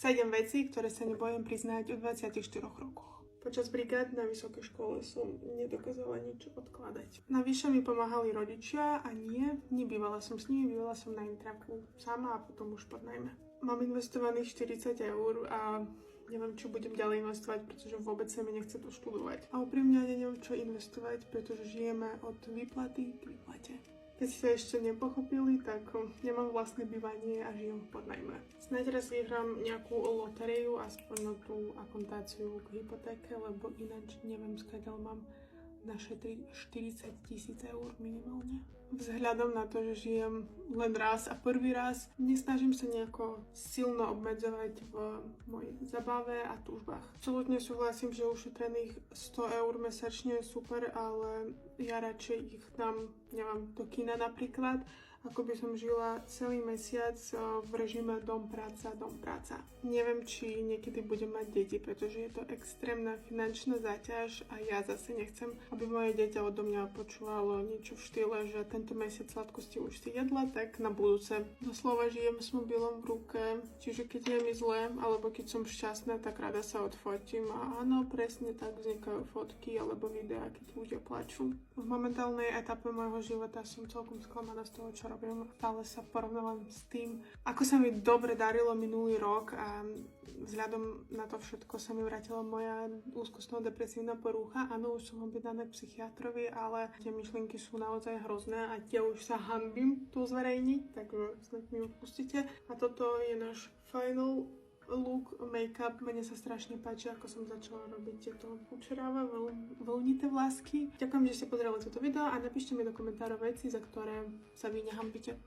7 vecí, ktoré sa nebojím priznať o 24 rokoch. Počas brigád na vysokej škole som nedokázala nič odkladať. Navyše mi pomáhali rodičia a nebývala som s nimi, bývala som na intraku sama a potom už pod najmä. Mám investovaných 40 eur a neviem, čo budem ďalej investovať, pretože vôbec sa mi nechce to študovať. A úprimne ani neviem, čo investovať, pretože žijeme od výplaty k výplate. Keď ste ešte nepochopili, tak nemám vlastné bývanie a žijem v podnajme. Snáď raz vyhrám nejakú lotériu, aspoň na tú akontáciu k hypotéke, lebo ináč neviem, skáďal mám našetriť 40 000 eur minimálne. Vzhľadom na to, že žijem len raz a prvý raz, nesnažím sa nejako silno obmedzovať v mojej zabave a túžbách. Absolútne súhlasím, že ušetrených 100 eur mesačne je super, ale ja radšej ich dám, neviem, do kina napríklad, ako by som žila celý mesiac v režime dom, práca. Neviem, či niekedy budem mať deti, pretože je to extrémna finančná záťaž a ja zase nechcem, aby moje dieťa odo mňa počúvalo niečo v štýle, že tento mesiac sladkosti už si jedla, tak na budúce. Doslova žijem s mobilom v ruke, čiže keď je mi zle, alebo keď som šťastná, tak rada sa odfotím a áno, presne tak vznikajú fotky alebo videá, keď ľudia plačú. V momentálnej etape môjho života som celkom sklamaná z toho, čo robím. Stále sa porovnávam s tým, ako sa mi dobre darilo minulý rok a vzhľadom na to všetko sa mi vrátila moja úzkostno-depresívna porucha. Áno, už som objednaná k psychiatrovi, ale tie myšlienky sú naozaj hrozné a tie už sa hanbím tu zverejniť, tak snad mi odpustíte. A toto je náš final look, make-up. Mne sa strašne páči, ako som začala robiť tieto učeráve, vlnité vlásky. Ďakujem, že ste pozerali toto video a napíšte mi do komentárov veci, za ktoré sa vy nehambíte.